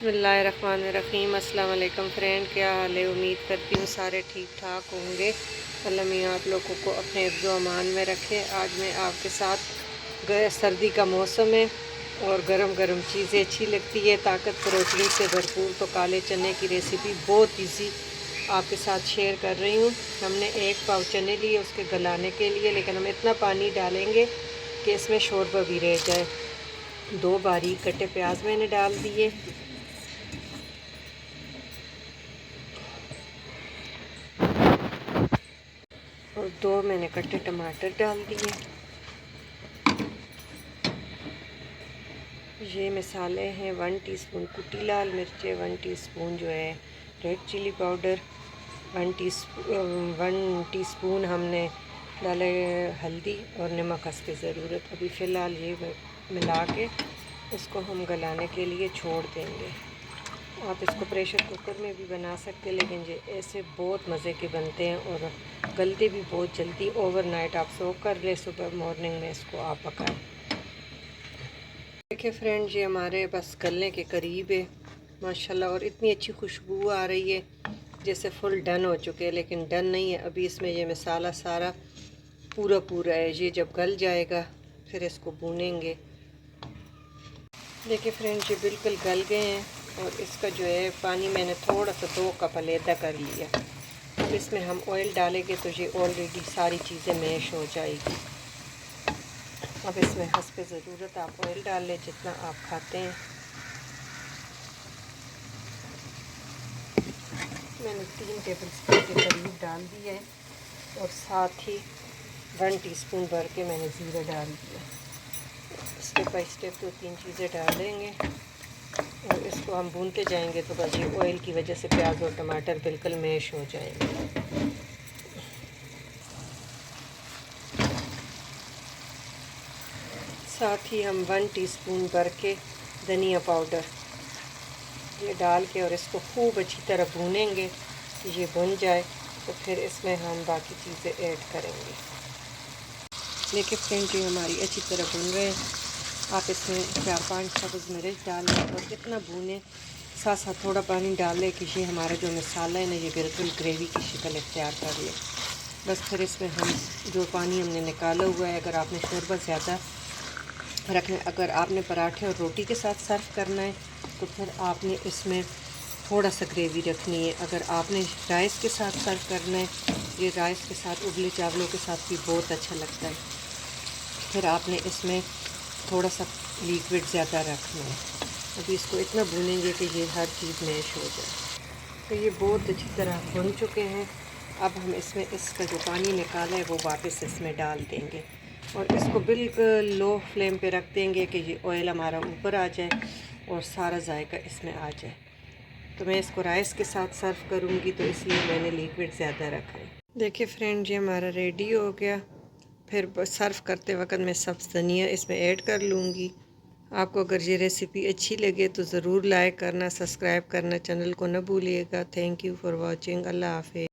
बिस्मिल्लाहिर्रहमानिर्रहीम। अस्सलाम वालेकुम फ्रेंड, क्या हाल है? उम्मीद करती हूँ सारे ठीक ठाक होंगे। अल्लाह मियाँ आप लोगों को अपने हिफ्ज़ अमान में रखे। आज मैं आपके साथ सर्दी का मौसम है और गरम गरम चीज़ें अच्छी लगती है, ताकत प्रोटीन से भरपूर। तो काले चने की रेसिपी बहुत ईजी आपके साथ शेयर कर रही हूँ। हमने एक पाव चने लिए उसके गलाने के लिए, लेकिन हम इतना पानी डालेंगे कि इसमें शोरबा भी रह जाए। 2 बारीक कटे प्याज मैंने डाल दिए, और 2 मैंने कटे टमाटर डाल दिए। ये मसाले हैं 1 टीस्पून कुटी लाल मिर्चें, 1 टीस्पून जो है रेड चिली पाउडर, 1 टीस्पून हमने डाले हल्दी, और नमक हस्ब ज़रूरत। अभी फ़िलहाल ये मिला के इसको हम गलाने के लिए छोड़ देंगे। आप इसको प्रेशर कुकर में भी बना सकते हैं, लेकिन ये ऐसे बहुत मज़े के बनते हैं और गलते भी बहुत जल्दी। ओवरनाइट आप सोक कर ले, सुबह मॉर्निंग में इसको आप पकाएं। देखिए फ्रेंड्स, ये हमारे बस गलने के करीब है माशाल्लाह, और इतनी अच्छी खुशबू आ रही है जैसे फुल डन हो चुके हैं, लेकिन डन नहीं है अभी। इसमें ये मसाला सारा पूरा है। ये जब गल जाएगा फिर इसको भूनेंगे। देखिए फ्रेंड्स, ये बिल्कुल गल गए हैं, और इसका जो है पानी मैंने थोड़ा सा 2 कप अलहदा कर लिया। अब इसमें हम ऑयल डालेंगे तो ये ऑलरेडी सारी चीज़ें मैश हो जाएगी। अब इसमें हस्ब ज़रूरत आप ऑयल डाल लें जितना आप खाते हैं। मैंने 3 टेबल स्पून के करीब डाल दिया है, और साथ ही 1 टीस्पून भर के मैंने ज़ीरा डाल दिया। स्टेप बाय स्टेप 2-3 चीज़ें डालेंगे और इसको हम भूनते जाएंगे, तो बस ये ऑयल की वजह से प्याज और टमाटर बिल्कुल मैश हो जाएंगे। साथ ही हम 1 टीस्पून भर के धनिया पाउडर ये डाल के और इसको खूब अच्छी तरह भूनेंगे कि ये भुन जाए, तो फिर इसमें हम बाकी चीज़ें ऐड करेंगे। देखिए फ्रेंड, ये हमारी अच्छी तरह भुन रहे हैं। आप इसमें 4-5 सब्ज़ मिर्च डाल लें और इतना भूनें, साथ साथ थोड़ा पानी डाल लें कि ये हमारा जो मसाला है ना, ये बिल्कुल ग्रेवी की शक्ल इख्तियार कर ले। बस फिर इसमें हम जो पानी हमने निकाला हुआ है, अगर आपने शोरबा ज़्यादा रखना, अगर आपने पराठे और रोटी के साथ सर्व करना है तो फिर आपने इसमें थोड़ा सा ग्रेवी रखनी है। अगर आपने राइस के साथ सर्व करना है, ये राइस के साथ उबले चावलों के साथ भी बहुत अच्छा लगता है, फिर आपने इसमें थोड़ा सा लिक्विड ज़्यादा रखना है। अभी इसको इतना भूनेंगे कि ये हर चीज़ मैश हो जाए। तो ये बहुत अच्छी तरह भुन चुके हैं। अब हम इसमें इसका जो पानी निकाला है वो वापस इसमें डाल देंगे, और इसको बिल्कुल लो फ्लेम पे रख देंगे कि ये ऑयल हमारा ऊपर आ जाए और सारा जायका इसमें आ जाए। तो मैं इसको राइस के साथ सर्व करूँगी, तो इसलिए मैंने लिक्विड ज़्यादा रखा है। देखिए फ्रेंड, ये हमारा रेडी हो गया। फिर सर्व करते वक्त मैं सब्ज़ धनिया इसमें ऐड कर लूँगी। आपको अगर ये रेसिपी अच्छी लगे तो ज़रूर लाइक करना, सब्सक्राइब करना चैनल को न भूलिएगा। Thank you for watching. अल्लाह हाफ़िज़।